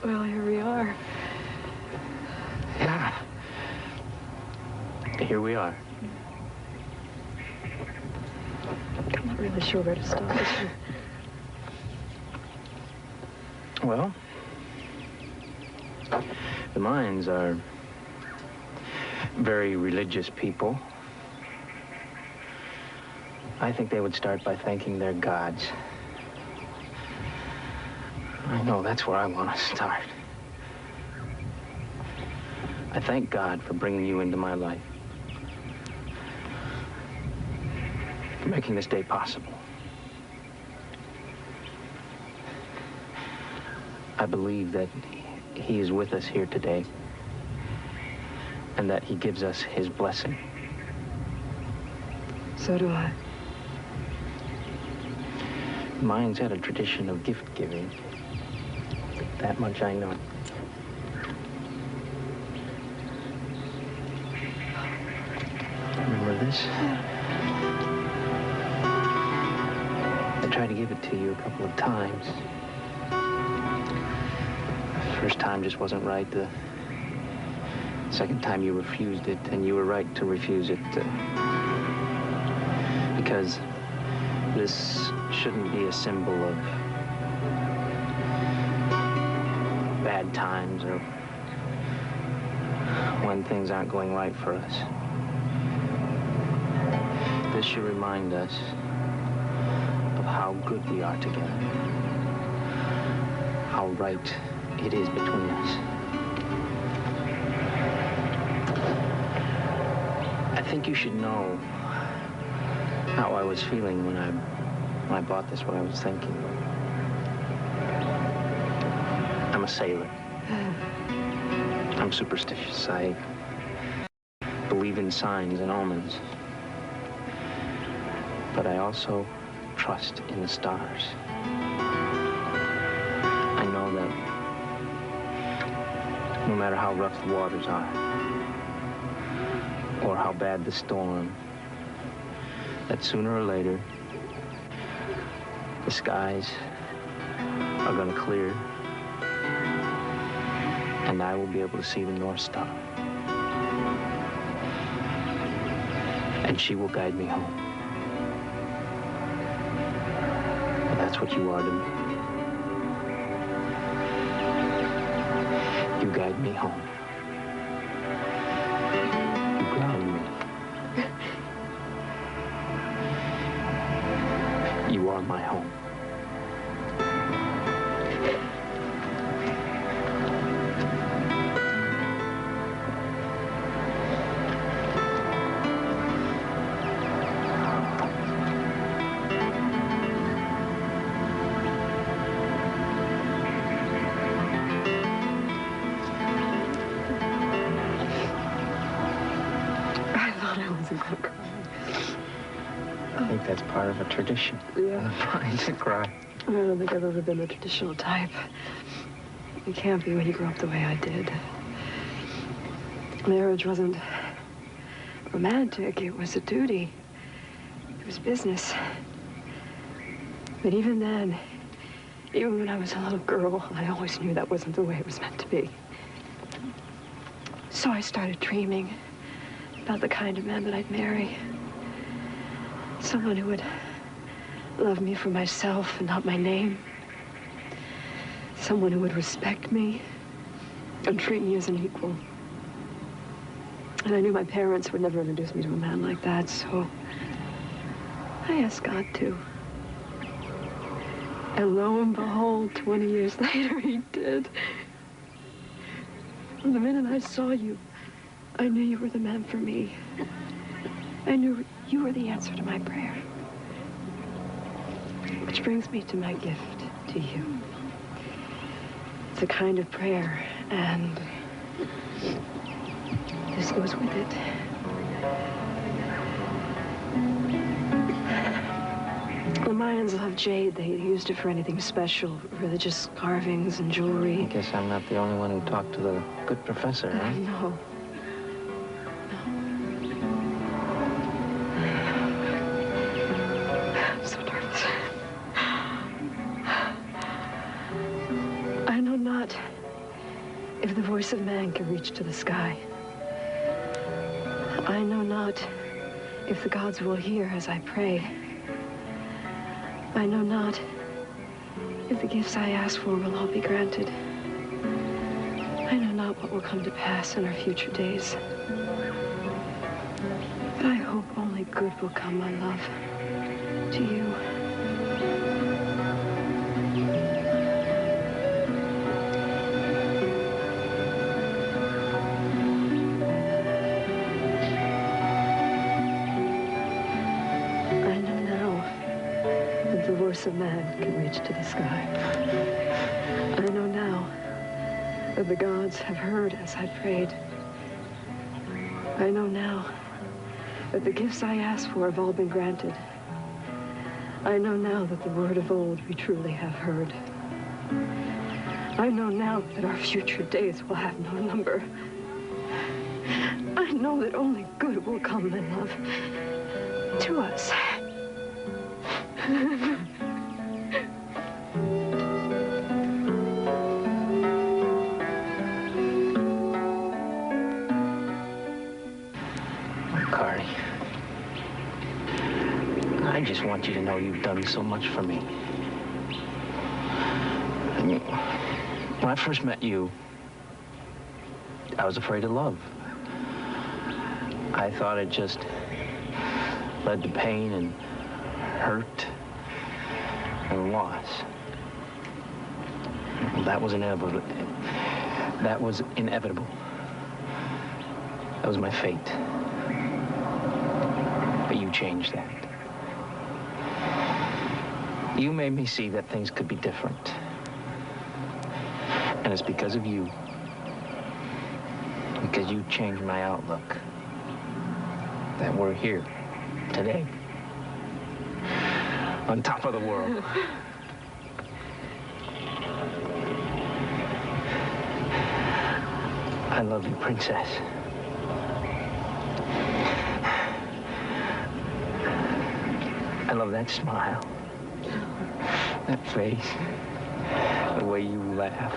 Well, here we are. Yeah. Here we are. I'm not really sure where to start. Well, the Mayans are very religious people. I think they would start by thanking their gods. I know that's where I want to start. I thank God for bringing you into my life, for making this day possible. I believe that He is with us here today, and that He gives us His blessing. So do I. The Mayans had a tradition of gift giving. That much I know. Remember this? I tried to give it to you a couple of times. The first time just wasn't right. The second time you refused it, and you were right to refuse it. Because this shouldn't be a symbol of bad times or when things aren't going right for us. This should remind us of how good we are together, how right it is between us. I think you should know how I was feeling when I bought this, what I was thinking. I'm a sailor. I'm superstitious. I believe in signs and omens. But I also trust in the stars. I know that no matter how rough the waters are, or how bad the storm, that sooner or later, the skies are going to clear, and I will be able to see the North Star. And she will guide me home. And that's what you are to me. You guide me home. You ground me. You are my home. I think that's part of a tradition. Yeah. Fine to cry. I don't think I've ever been the traditional type. You can't be when you grew up the way I did. Marriage wasn't romantic, it was a duty. It was business. But even then, even when I was a little girl, I always knew that wasn't the way it was meant to be. So I started dreaming about the kind of man that I'd marry. Someone who would love me for myself and not my name. Someone who would respect me and treat me as an equal. And I knew my parents would never introduce me to a man like that, so I asked God to. And lo and behold, 20 years later, he did. From the minute I saw you, I knew you were the man for me. I knew you were the answer to my prayer. Which brings me to my gift to you. It's a kind of prayer, and this goes with it. The Mayans love jade. They used it for anything special, religious carvings and jewelry. I guess I'm not the only one who talked to the good professor, huh? No. I'm so nervous. voice of man can reach to the sky. I know not if the gods will hear as I pray. I know not if the gifts I ask for will all be granted. I know not what will come to pass in our future days. But I hope only good will come, my love, to you. I know now that the voice of man can reach to the sky. I know now that the gods have heard as I prayed. I know now that the gifts I asked for have all been granted. I know now that the word of old we truly have heard. I know now that our future days will have no number. I know that only good will come, my love, to us. Carly, I just want you to know you've done so much for me. When I first met you, I was afraid of love. I thought it just led to pain and hurt and loss. That was inevitable. That was inevitable. That was my fate. But you changed that. You made me see that things could be different. And it's because of you. Because you changed my outlook. That we're here today. On top of the world. I love you, Princess. I love that smile, that face, the way you laugh.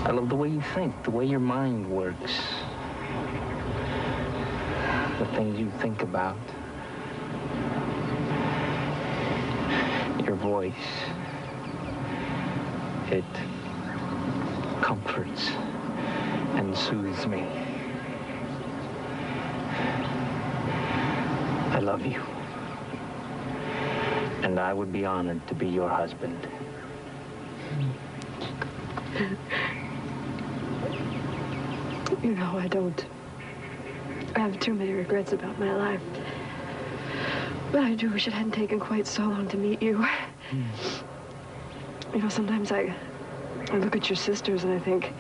I love the way you think, the way your mind works, the things you think about, your voice. It comforts and soothes me. I love you. And I would be honored to be your husband. You know, I don't have too many regrets about my life. But I do wish it hadn't taken quite so long to meet you. You know, sometimes I look at your sisters and I think,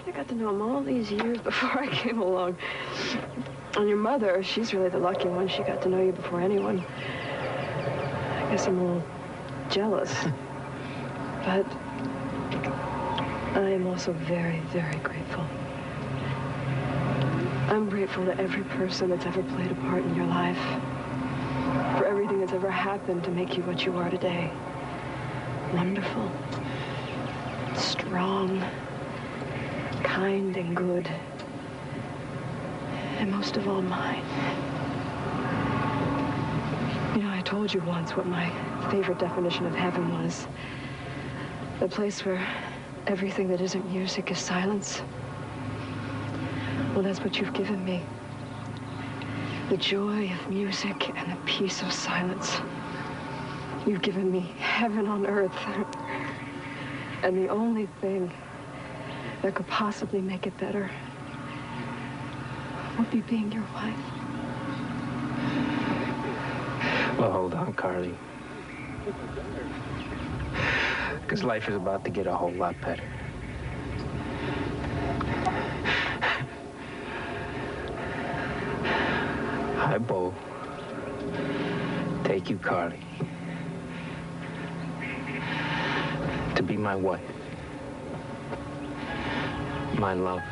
I got to know them all these years before I came along. And your mother, she's really the lucky one. She got to know you before anyone. I guess I'm a little jealous. But I am also very, very grateful. I'm grateful to every person that's ever played a part in your life. For everything that's ever happened to make you what you are today. Wonderful. Strong. Kind and good. And most of all, mine. You know, I told you once what my favorite definition of heaven was. A place where everything that isn't music is silence. Well, that's what you've given me. The joy of music and the peace of silence. You've given me heaven on earth. And the only thing that could possibly make it better would be being your wife. Well, hold on, Carly. Because life is about to get a whole lot better. I, Bo, take you, Carly, to be my wife, my love,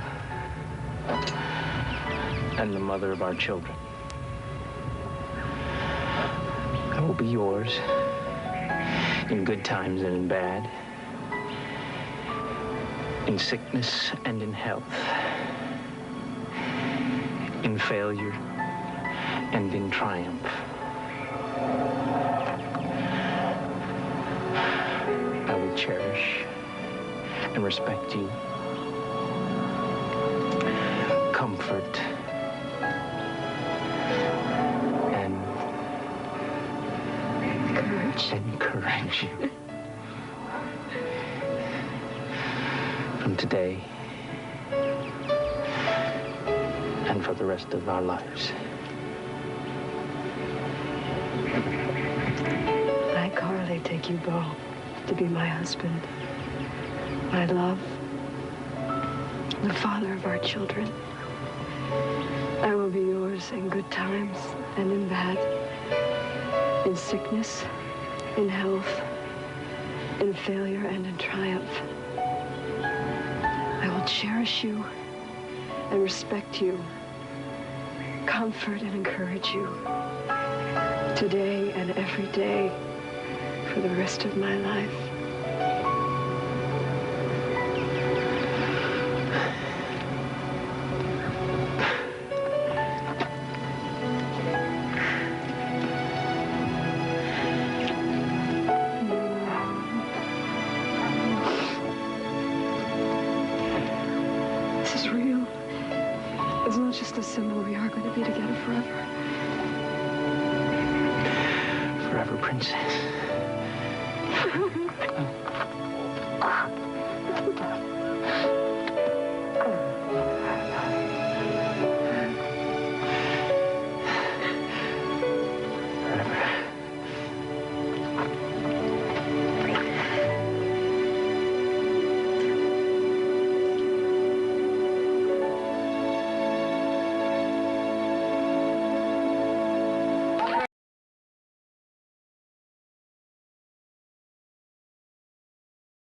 and the mother of our children. I will be yours in good times and in bad, in sickness and in health, in failure and in triumph. I will cherish and respect you, comfort and encourage you. From today and for the rest of our lives. I, Carly, take you both to be my husband, my love, the father of our children. I will be yours in good times and in bad, in sickness, in health, in failure and in triumph. I will cherish you and respect you, comfort and encourage you, today and every day for the rest of my life. This is real. It's not just a symbol. We are going to be together forever. Forever, princess.